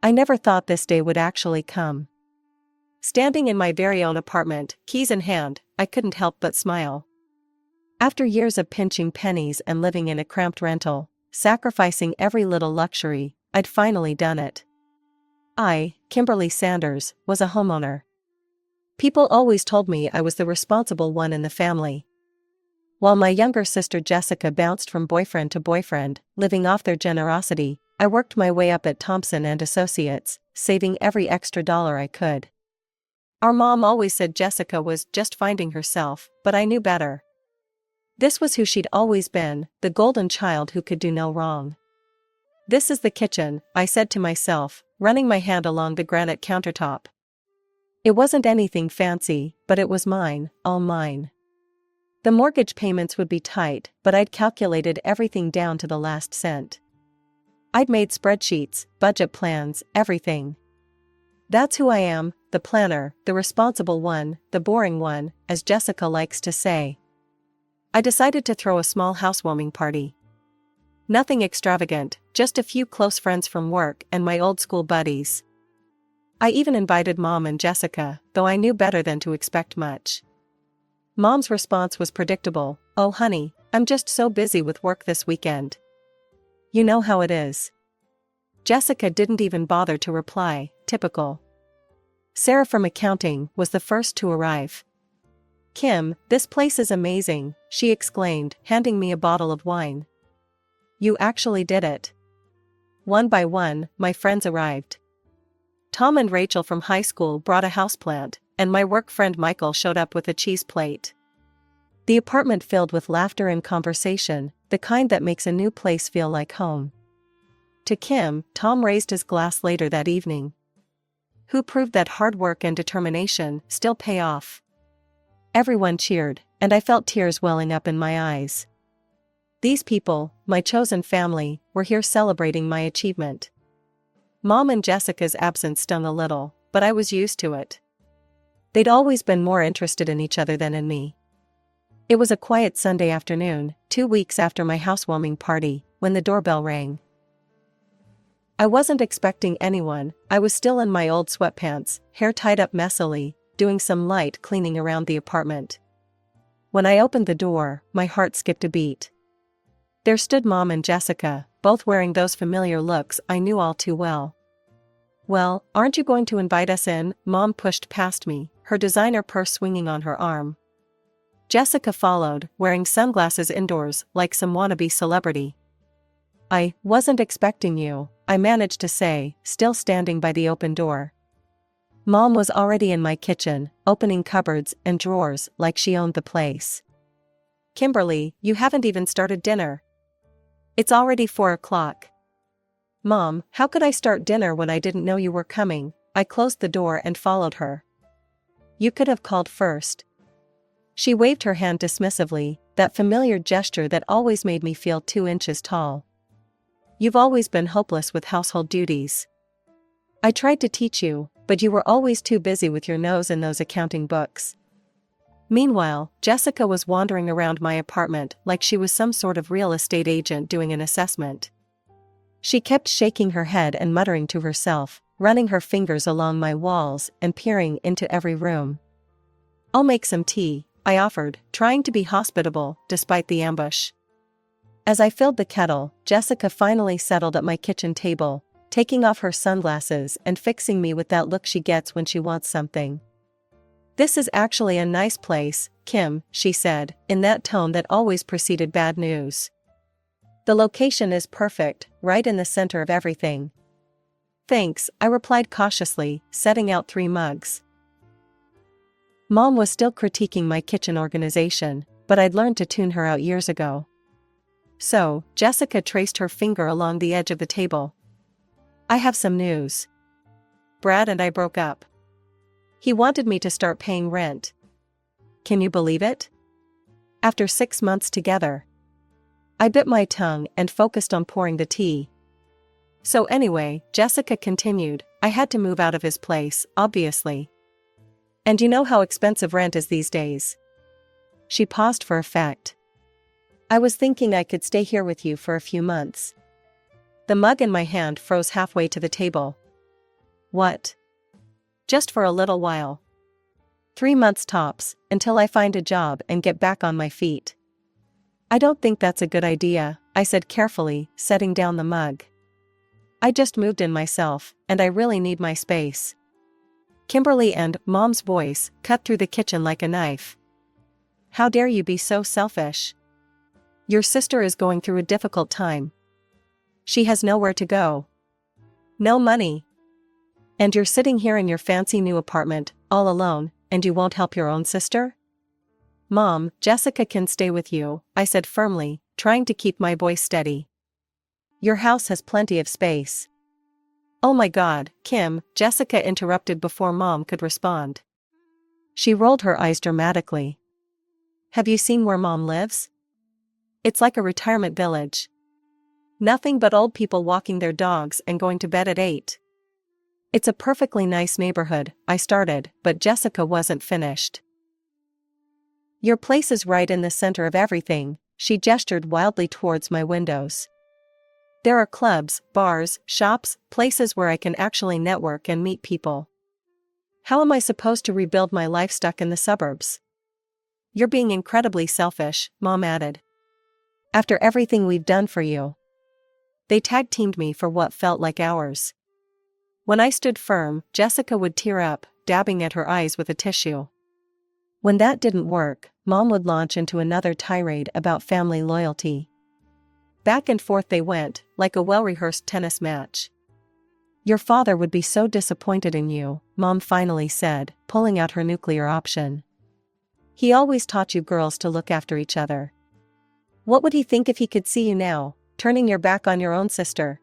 I never thought this day would actually come. Standing in my very own apartment, keys in hand, I couldn't help but smile. After years of pinching pennies and living in a cramped rental, sacrificing every little luxury, I'd finally done it. I, Kimberly Sanders, was a homeowner. People always told me I was the responsible one in the family. While my younger sister Jessica bounced from boyfriend to boyfriend, living off their generosity, I worked my way up at Thompson and Associates, saving every extra dollar I could. Our mom always said Jessica was just finding herself, but I knew better. This was who she'd always been, the golden child who could do no wrong. This is the kitchen, I said to myself, running my hand along the granite countertop. It wasn't anything fancy, but it was mine, all mine. The mortgage payments would be tight, but I'd calculated everything down to the last cent. I'd made spreadsheets, budget plans, everything. That's who I am, the planner, the responsible one, the boring one, as Jessica likes to say. I decided to throw a small housewarming party. Nothing extravagant, just a few close friends from work and my old school buddies. I even invited Mom and Jessica, though I knew better than to expect much. Mom's response was predictable. "Oh honey, I'm just so busy with work this weekend. You know how it is." Jessica didn't even bother to reply, typical. Sarah from accounting was the first to arrive. "Kim, this place is amazing," she exclaimed, handing me a bottle of wine. "You actually did it." One by one, my friends arrived. Tom and Rachel from high school brought a houseplant, and my work friend Michael showed up with a cheese plate. The apartment filled with laughter and conversation, the kind that makes a new place feel like home. To Kim, Tom raised his glass later that evening. Who proved that hard work and determination still pay off. Everyone cheered, and I felt tears welling up in my eyes. These people, my chosen family, were here celebrating my achievement. Mom and Jessica's absence stung a little, but I was used to it. They'd always been more interested in each other than in me. It was a quiet Sunday afternoon, 2 weeks after my housewarming party, when the doorbell rang. I wasn't expecting anyone. I was still in my old sweatpants, hair tied up messily, doing some light cleaning around the apartment. When I opened the door, my heart skipped a beat. There stood Mom and Jessica, both wearing those familiar looks I knew all too well. "Well, aren't you going to invite us in?" Mom pushed past me, her designer purse swinging on her arm. Jessica followed, wearing sunglasses indoors like some wannabe celebrity. "I wasn't expecting you," I managed to say, still standing by the open door. Mom was already in my kitchen, opening cupboards and drawers like she owned the place. "Kimberly, you haven't even started dinner. It's already 4 o'clock. "Mom, how could I start dinner when I didn't know you were coming?" I closed the door and followed her. "You could have called first." She waved her hand dismissively, that familiar gesture that always made me feel 2 inches tall. "You've always been hopeless with household duties. I tried to teach you, but you were always too busy with your nose in those accounting books." Meanwhile, Jessica was wandering around my apartment like she was some sort of real estate agent doing an assessment. She kept shaking her head and muttering to herself, running her fingers along my walls and peering into every room. "I'll make some tea," I offered, trying to be hospitable, despite the ambush. As I filled the kettle, Jessica finally settled at my kitchen table, taking off her sunglasses and fixing me with that look she gets when she wants something. "This is actually a nice place, Kim," she said, in that tone that always preceded bad news. "The location is perfect, right in the center of everything." "Thanks," I replied cautiously, setting out 3 mugs. Mom was still critiquing my kitchen organization, but I'd learned to tune her out years ago. "So," Jessica traced her finger along the edge of the table. "I have some news. Brad and I broke up. He wanted me to start paying rent. Can you believe it? After 6 months together." I bit my tongue and focused on pouring the tea. "So anyway," Jessica continued, "I had to move out of his place, obviously. And you know how expensive rent is these days." She paused for effect. "I was thinking I could stay here with you for a few months." The mug in my hand froze halfway to the table. What? Just for a little while. 3 months tops, until I find a job and get back on my feet. I don't think that's a good idea, I said carefully, setting down the mug. I just moved in myself, and I really need my space. Kimberly and Mom's voice cut through the kitchen like a knife. How dare you be so selfish? Your sister is going through a difficult time. She has nowhere to go. No money. And you're sitting here in your fancy new apartment, all alone, and you won't help your own sister? Mom, Jessica can stay with you, I said firmly, trying to keep my voice steady. Your house has plenty of space. Oh my God, Kim, Jessica interrupted before Mom could respond. She rolled her eyes dramatically. Have you seen where Mom lives? It's like a retirement village. Nothing but old people walking their dogs and going to bed at 8. It's a perfectly nice neighborhood, I started, but Jessica wasn't finished. Your place is right in the center of everything, she gestured wildly towards my windows. There are clubs, bars, shops, places where I can actually network and meet people. How am I supposed to rebuild my life stuck in the suburbs? You're being incredibly selfish, Mom added. After everything we've done for you. They tag-teamed me for what felt like hours. When I stood firm, Jessica would tear up, dabbing at her eyes with a tissue. When that didn't work, Mom would launch into another tirade about family loyalty. Back and forth they went, like a well-rehearsed tennis match. Your father would be so disappointed in you, Mom finally said, pulling out her nuclear option. He always taught you girls to look after each other. What would he think if he could see you now, turning your back on your own sister?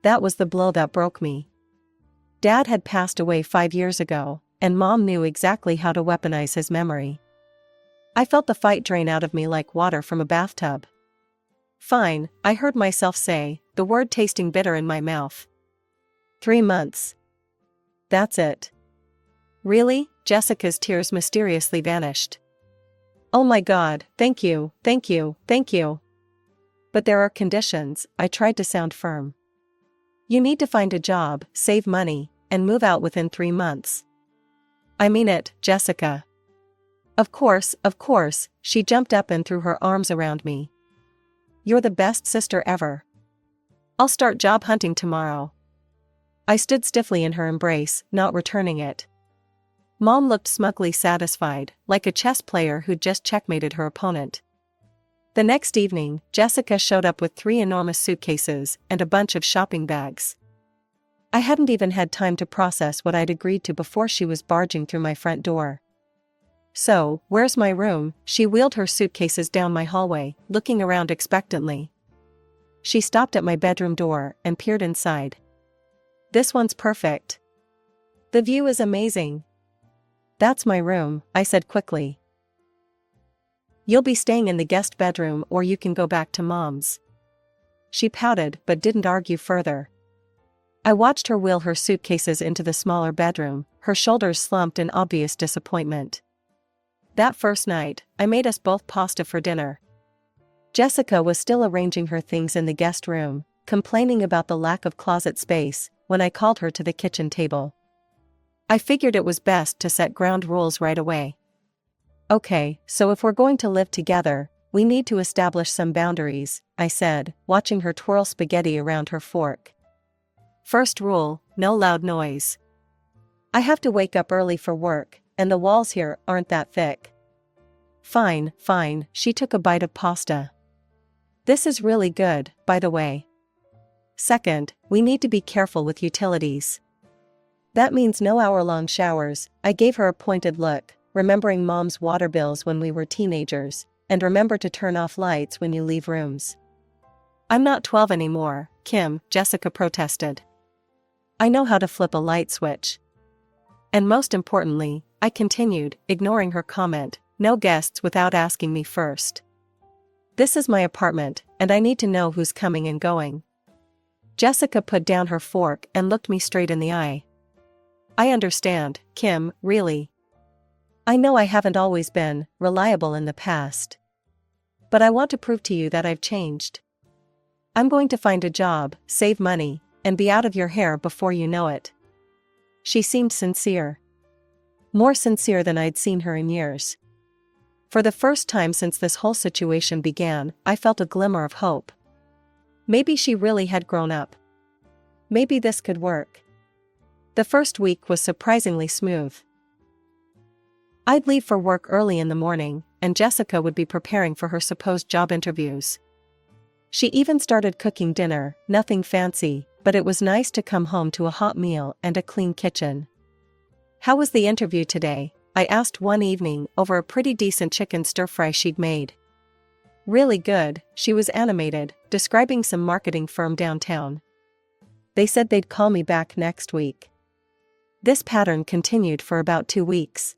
That was the blow that broke me. Dad had passed away 5 years ago, and Mom knew exactly how to weaponize his memory. I felt the fight drain out of me like water from a bathtub. Fine, I heard myself say, the word tasting bitter in my mouth. 3 months. That's it. Really? Jessica's tears mysteriously vanished. Oh my God, thank you, thank you, thank you. But there are conditions, I tried to sound firm. You need to find a job, save money, and move out within 3 months. I mean it, Jessica. Of course, she jumped up and threw her arms around me. You're the best sister ever. I'll start job hunting tomorrow. I stood stiffly in her embrace, not returning it. Mom looked smugly satisfied, like a chess player who'd just checkmated her opponent. The next evening, Jessica showed up with 3 enormous suitcases and a bunch of shopping bags. I hadn't even had time to process what I'd agreed to before she was barging through my front door. So, where's my room? She wheeled her suitcases down my hallway, looking around expectantly. She stopped at my bedroom door and peered inside. This one's perfect. The view is amazing. That's my room, I said quickly. You'll be staying in the guest bedroom or you can go back to Mom's. She pouted but didn't argue further. I watched her wheel her suitcases into the smaller bedroom, her shoulders slumped in obvious disappointment. That first night, I made us both pasta for dinner. Jessica was still arranging her things in the guest room, complaining about the lack of closet space, when I called her to the kitchen table. I figured it was best to set ground rules right away. Okay, so if we're going to live together, we need to establish some boundaries, I said, watching her twirl spaghetti around her fork. First rule, no loud noise. I have to wake up early for work, and the walls here aren't that thick. Fine, she took a bite of pasta. This is really good, by the way. Second, we need to be careful with utilities. That means no hour-long showers. I gave her a pointed look, remembering Mom's water bills when we were teenagers, and remember to turn off lights when you leave rooms. I'm not 12 anymore, Kim, Jessica protested. I know how to flip a light switch. And most importantly, I continued, ignoring her comment, no guests without asking me first. This is my apartment, and I need to know who's coming and going. Jessica put down her fork and looked me straight in the eye. I understand, Kim, really. I know I haven't always been reliable in the past. But I want to prove to you that I've changed. I'm going to find a job, save money, and be out of your hair before you know it. She seemed sincere. More sincere than I'd seen her in years. For the first time since this whole situation began, I felt a glimmer of hope. Maybe she really had grown up. Maybe this could work. The first week was surprisingly smooth. I'd leave for work early in the morning, and Jessica would be preparing for her supposed job interviews. She even started cooking dinner, nothing fancy, but it was nice to come home to a hot meal and a clean kitchen. "How was the interview today?" I asked one evening over a pretty decent chicken stir-fry she'd made. "Really good," she was animated, describing some marketing firm downtown. "They said they'd call me back next week." This pattern continued for about 2 weeks.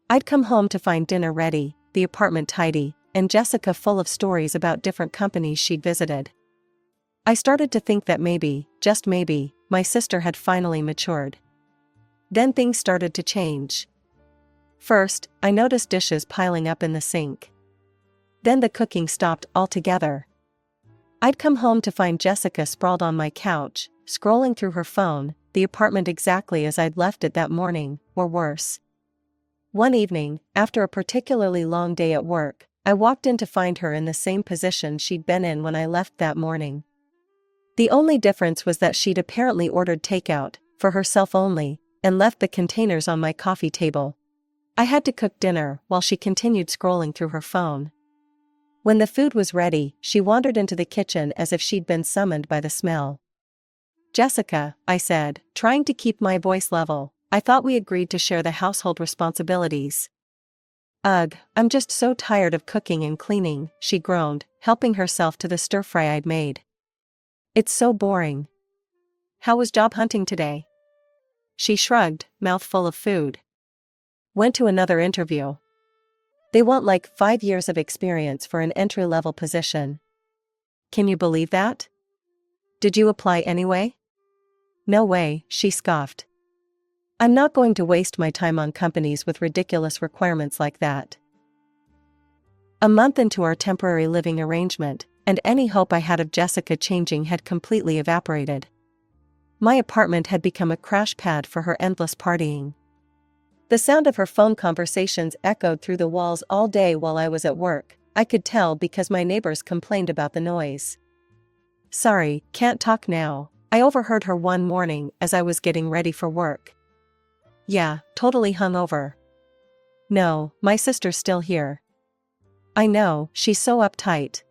I'd come home to find dinner ready, the apartment tidy, and Jessica full of stories about different companies she'd visited. I started to think that maybe, just maybe, my sister had finally matured. Then things started to change. First, I noticed dishes piling up in the sink. Then the cooking stopped altogether. I'd come home to find Jessica sprawled on my couch, scrolling through her phone, the apartment exactly as I'd left it that morning, or worse. One evening, after a particularly long day at work, I walked in to find her in the same position she'd been in when I left that morning. The only difference was that she'd apparently ordered takeout, for herself only, and left the containers on my coffee table. I had to cook dinner while she continued scrolling through her phone. When the food was ready, she wandered into the kitchen as if she'd been summoned by the smell. "Jessica," I said, trying to keep my voice level, "I thought we agreed to share the household responsibilities." "Ugh, I'm just so tired of cooking and cleaning," she groaned, helping herself to the stir-fry I'd made. "It's so boring." "How was job hunting today?" She shrugged, mouth full of food. "Went to another interview. They want like 5 years of experience for an entry-level position." "Can you believe that?" "Did you apply anyway?" "No way," she scoffed. "I'm not going to waste my time on companies with ridiculous requirements like that." A month into our temporary living arrangement, and any hope I had of Jessica changing had completely evaporated. My apartment had become a crash pad for her endless partying. The sound of her phone conversations echoed through the walls all day while I was at work. I could tell because my neighbors complained about the noise. "Sorry, can't talk now," I overheard her one morning as I was getting ready for work. "Yeah, totally hungover." "No, my sister's still here." "I know, she's so uptight."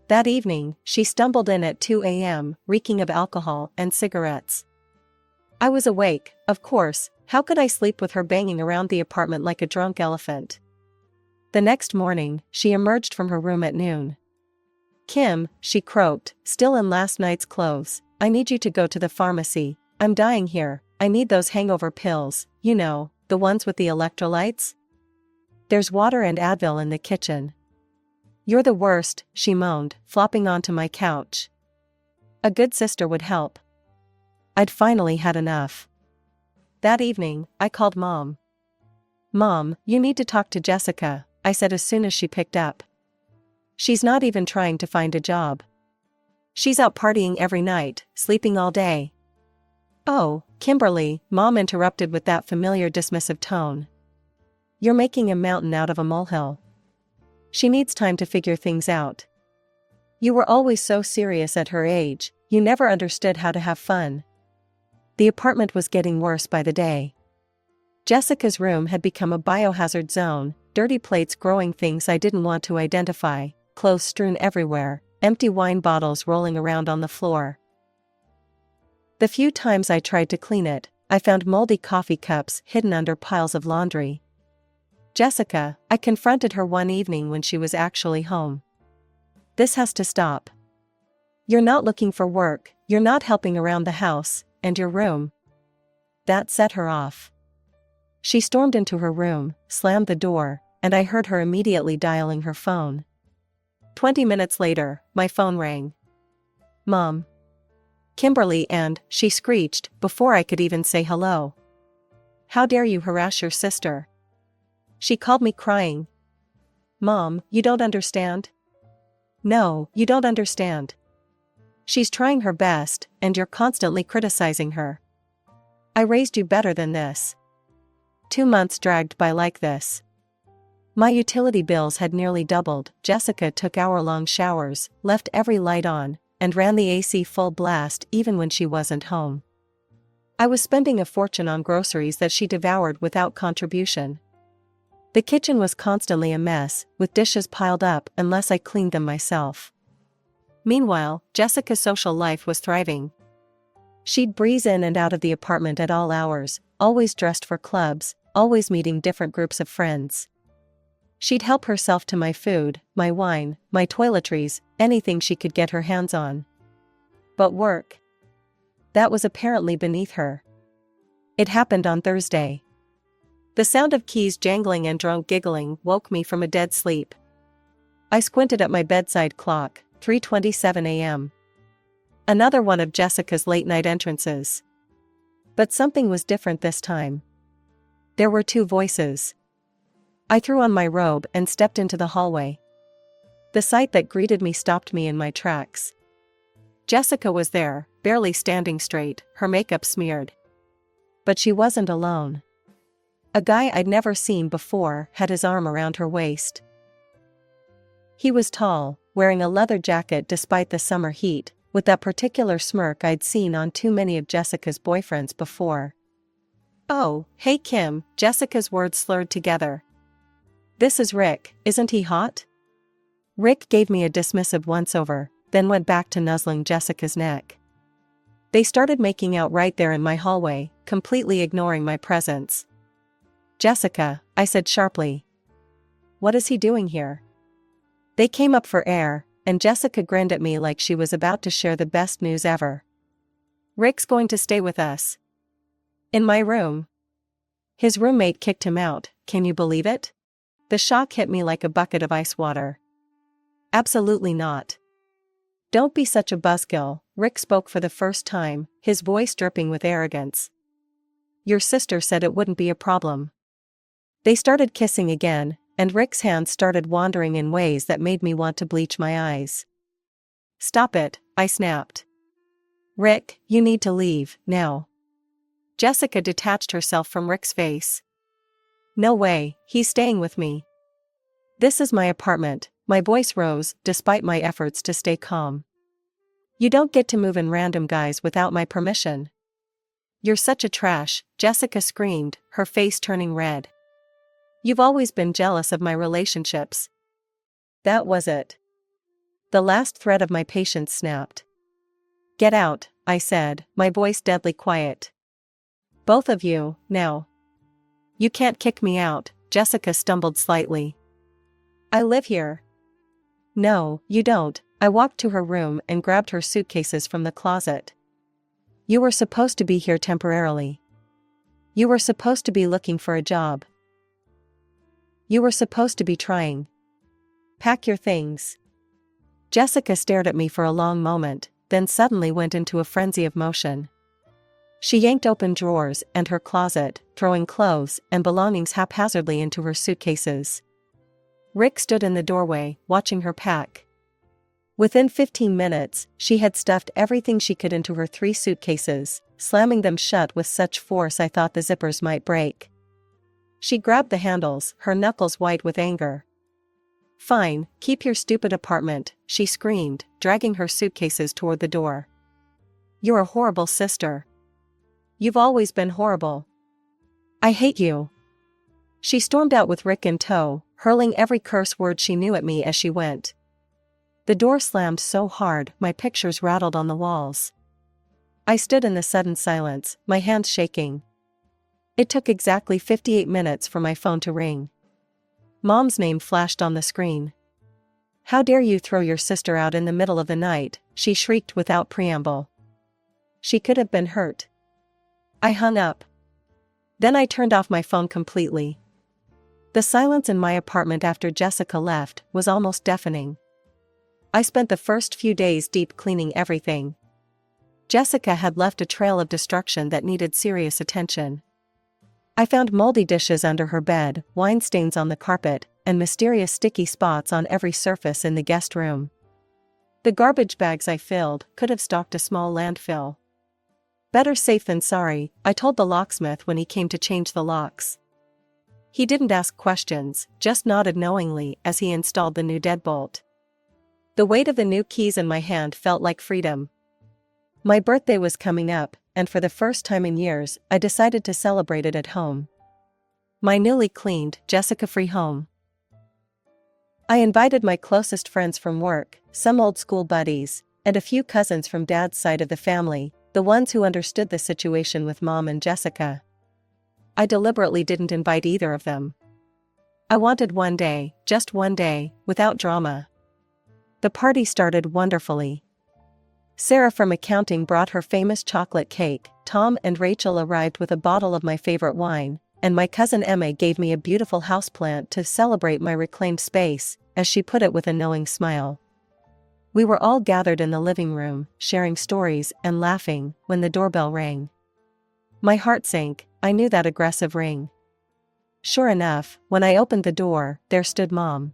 That evening, she stumbled in at 2 a.m., reeking of alcohol and cigarettes. I was awake, of course. How could I sleep with her banging around the apartment like a drunk elephant? The next morning, she emerged from her room at noon. "Kim," she croaked, still in last night's clothes, "I need you to go to the pharmacy. I'm dying here. I need those hangover pills, you know, the ones with the electrolytes. There's water and Advil in the kitchen." "You're the worst," she moaned, flopping onto my couch. "A good sister would help." I'd finally had enough. That evening, I called Mom. "Mom, you need to talk to Jessica," I said as soon as she picked up. "She's not even trying to find a job. She's out partying every night, sleeping all day." "Oh, Kimberly," Mom interrupted with that familiar dismissive tone. "You're making a mountain out of a molehill. She needs time to figure things out. You were always so serious at her age, you never understood how to have fun." The apartment was getting worse by the day. Jessica's room had become a biohazard zone, dirty plates growing things I didn't want to identify, clothes strewn everywhere, empty wine bottles rolling around on the floor. The few times I tried to clean it, I found moldy coffee cups hidden under piles of laundry. "Jessica," I confronted her one evening when she was actually home. "This has to stop. You're not looking for work, you're not helping around the house, and your room." That set her off. She stormed into her room, slammed the door, and I heard her immediately dialing her phone. 20 minutes later, my phone rang. "Mom. Kimberly," and she screeched before I could even say hello. "How dare you harass your sister?" She called me crying. "Mom, you don't understand." "No, you don't understand. She's trying her best, and you're constantly criticizing her." I raised you better than this. 2 months dragged by like this. My utility bills had nearly doubled. Jessica took hour-long showers, left every light on, and ran the AC full blast even when she wasn't home. I was spending a fortune on groceries that she devoured without contribution. The kitchen was constantly a mess, with dishes piled up unless I cleaned them myself. Meanwhile, Jessica's social life was thriving. She'd breeze in and out of the apartment at all hours, always dressed for clubs, always meeting different groups of friends. She'd help herself to my food, my wine, my toiletries, anything she could get her hands on. But work? That was apparently beneath her. It happened on Thursday. The sound of keys jangling and drunk giggling woke me from a dead sleep. I squinted at my bedside clock, 3:27 a.m. Another one of Jessica's late-night entrances. But something was different this time. There were two voices. I threw on my robe and stepped into the hallway. The sight that greeted me stopped me in my tracks. Jessica was there, barely standing straight, her makeup smeared. But she wasn't alone. A guy I'd never seen before had his arm around her waist. He was tall, wearing a leather jacket despite the summer heat, with that particular smirk I'd seen on too many of Jessica's boyfriends before. "Oh, hey Kim," Jessica's words slurred together. "This is Rick, isn't he hot?" Rick gave me a dismissive once-over, then went back to nuzzling Jessica's neck. They started making out right there in my hallway, completely ignoring my presence. "Jessica," I said sharply. "What is he doing here?" They came up for air, and Jessica grinned at me like she was about to share the best news ever. "Rick's going to stay with us. In my room." His roommate kicked him out, can you believe it? The shock hit me like a bucket of ice water. "Absolutely not." "Don't be such a buzzkill," Rick spoke for the first time, his voice dripping with arrogance. "Your sister said it wouldn't be a problem." They started kissing again, and Rick's hands started wandering in ways that made me want to bleach my eyes. "Stop it," I snapped. "Rick, you need to leave, now." Jessica detached herself from Rick's face. "No way, he's staying with me. This is my apartment," my voice rose, despite my efforts to stay calm. "You don't get to move in random guys without my permission." "You're such a trash," Jessica screamed, her face turning red. "You've always been jealous of my relationships." That was it. The last thread of my patience snapped. "Get out," I said, my voice deadly quiet. "Both of you, now." "You can't kick me out," Jessica stumbled slightly. "I live here." "No, you don't." I walked to her room and grabbed her suitcases from the closet. "You were supposed to be here temporarily. You were supposed to be looking for a job. You were supposed to be trying. Pack your things." Jessica stared at me for a long moment, then suddenly went into a frenzy of motion. She yanked open drawers and her closet, throwing clothes and belongings haphazardly into her suitcases. Rick stood in the doorway, watching her pack. Within 15 minutes, she had stuffed everything she could into her 3 suitcases, slamming them shut with such force I thought the zippers might break. She grabbed the handles, her knuckles white with anger. "Fine, keep your stupid apartment," she screamed, dragging her suitcases toward the door. "You're a horrible sister. You've always been horrible. I hate you." She stormed out with Rick in tow, hurling every curse word she knew at me as she went. The door slammed so hard my pictures rattled on the walls. I stood in the sudden silence, my hands shaking. It took exactly 58 minutes for my phone to ring. Mom's name flashed on the screen. "How dare you throw your sister out in the middle of the night," she shrieked without preamble. "She could have been hurt." I hung up. Then I turned off my phone completely. The silence in my apartment after Jessica left was almost deafening. I spent the first few days deep cleaning everything. Jessica had left a trail of destruction that needed serious attention. I found moldy dishes under her bed, wine stains on the carpet, and mysterious sticky spots on every surface in the guest room. The garbage bags I filled could have stocked a small landfill. Better safe than sorry, I told the locksmith when he came to change the locks. He didn't ask questions, just nodded knowingly as he installed the new deadbolt. The weight of the new keys in my hand felt like freedom. My birthday was coming up, and for the first time in years, I decided to celebrate it at home. My newly cleaned, Jessica-free home. I invited my closest friends from work, some old school buddies, and a few cousins from Dad's side of the family, the ones who understood the situation with Mom and Jessica. I deliberately didn't invite either of them. I wanted one day, just one day, without drama. The party started wonderfully. Sarah from accounting brought her famous chocolate cake, Tom and Rachel arrived with a bottle of my favorite wine, and my cousin Emma gave me a beautiful houseplant to celebrate my reclaimed space, as she put it with a knowing smile. We were all gathered in the living room, sharing stories and laughing, when the doorbell rang. My heart sank, I knew that aggressive ring. Sure enough, when I opened the door, there stood Mom.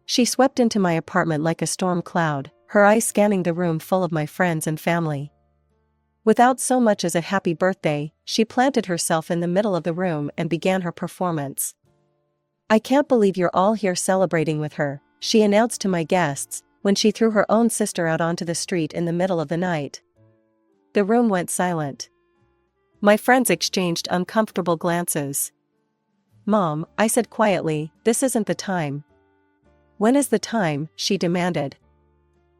She swept into my apartment like a storm cloud, her eyes scanning the room full of my friends and family. Without so much as a happy birthday, she planted herself in the middle of the room and began her performance. "I can't believe you're all here celebrating with her," she announced to my guests, when she threw her own sister out onto the street in the middle of the night. The room went silent. My friends exchanged uncomfortable glances. "Mom," I said quietly, "this isn't the time." "When is the time?" she demanded.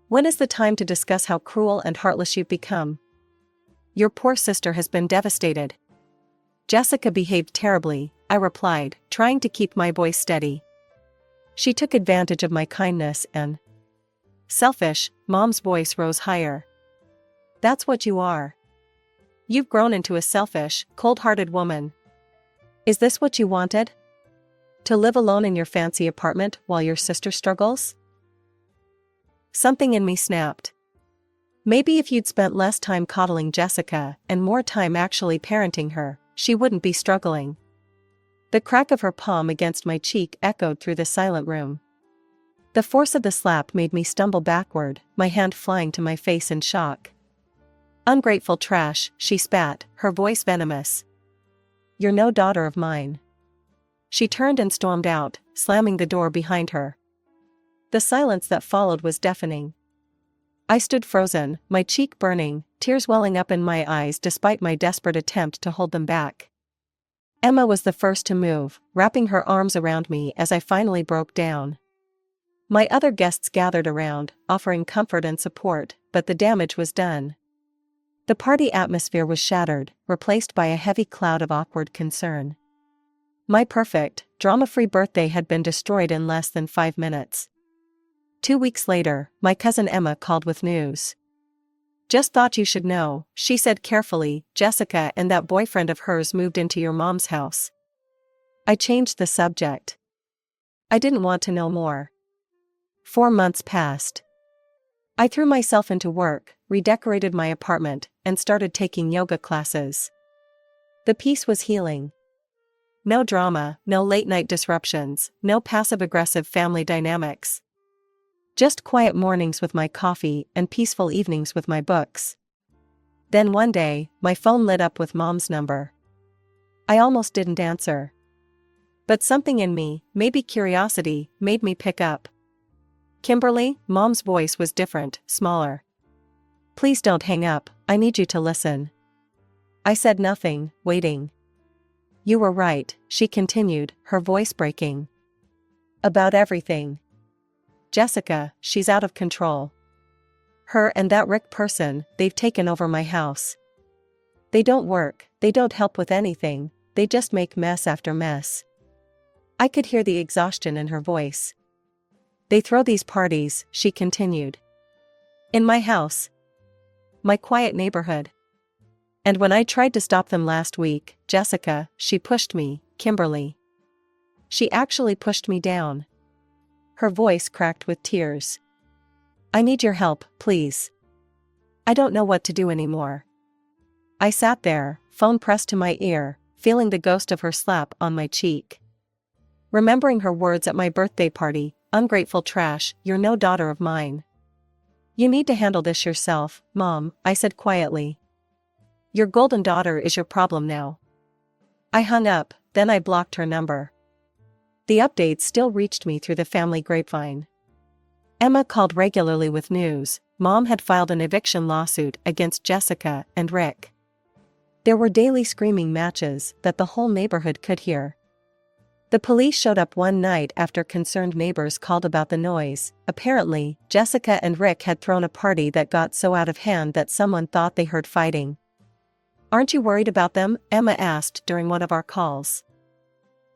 "When is the time to discuss how cruel and heartless you've become? Your poor sister has been devastated." "Jessica behaved terribly," I replied, trying to keep my voice steady. "She took advantage of my kindness and—" "Selfish," Mom's voice rose higher. "That's what you are. You've grown into a selfish, cold-hearted woman. Is this what you wanted? To live alone in your fancy apartment while your sister struggles?" Something in me snapped. Maybe if you'd spent less time coddling Jessica and more time actually parenting her, she wouldn't be struggling. The crack of her palm against my cheek echoed through the silent room. The force of the slap made me stumble backward, my hand flying to my face in shock. "Ungrateful trash," she spat, her voice venomous. "You're no daughter of mine." She turned and stormed out, slamming the door behind her. The silence that followed was deafening. I stood frozen, my cheek burning, tears welling up in my eyes despite my desperate attempt to hold them back. Emma was the first to move, wrapping her arms around me as I finally broke down. My other guests gathered around, offering comfort and support, but the damage was done. The party atmosphere was shattered, replaced by a heavy cloud of awkward concern. My perfect, drama-free birthday had been destroyed in less than 5 minutes. 2 weeks later, my cousin Emma called with news. "Just thought you should know," she said carefully, "Jessica and that boyfriend of hers moved into your mom's house." I changed the subject. I didn't want to know more. 4 months passed. I threw myself into work, redecorated my apartment, and started taking yoga classes. The peace was healing. No drama, no late-night disruptions, no passive-aggressive family dynamics. Just quiet mornings with my coffee and peaceful evenings with my books. Then one day, my phone lit up with Mom's number. I almost didn't answer. But something in me, maybe curiosity, made me pick up. "Kimberly," Mom's voice was different, smaller. "Please don't hang up, I need you to listen." I said nothing, waiting. "You were right," she continued, her voice breaking. "About everything. Jessica, she's out of control. Her and that Rick person, they've taken over my house. They don't work, they don't help with anything, they just make mess after mess." I could hear the exhaustion in her voice. "They throw these parties," she continued. "In my house. My quiet neighborhood. And when I tried to stop them last week, Jessica, she pushed me, Kimberly. She actually pushed me down." Her voice cracked with tears. "I need your help, please. I don't know what to do anymore." I sat there, phone pressed to my ear, feeling the ghost of her slap on my cheek. Remembering her words at my birthday party, "Ungrateful trash, you're no daughter of mine. You need to handle this yourself, Mom," I said quietly. Your golden daughter is your problem now. I hung up, then I blocked her number. The updates still reached me through the family grapevine. Emma called regularly with news. Mom had filed an eviction lawsuit against Jessica and Rick. There were daily screaming matches that the whole neighborhood could hear. The police showed up one night after concerned neighbors called about the noise. Apparently, Jessica and Rick had thrown a party that got so out of hand that someone thought they heard fighting. "Aren't you worried about them?" Emma asked during one of our calls.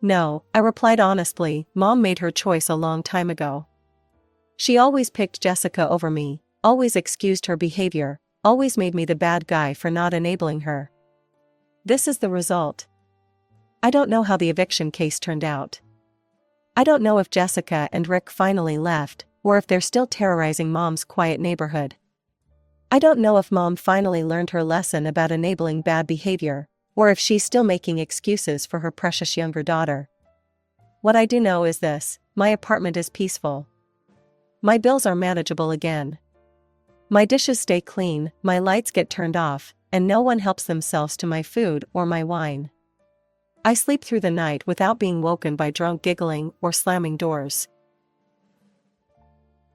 "No," I replied honestly. Mom made her choice a long time ago. She always picked Jessica over me, always excused her behavior, always made me the bad guy for not enabling her. This is the result. I don't know how the eviction case turned out. I don't know if Jessica and Rick finally left, or if they're still terrorizing Mom's quiet neighborhood. I don't know if Mom finally learned her lesson about enabling bad behavior, or if she's still making excuses for her precious younger daughter. What I do know is this: my apartment is peaceful. My bills are manageable again. My dishes stay clean, my lights get turned off, and no one helps themselves to my food or my wine. I sleep through the night without being woken by drunk giggling or slamming doors.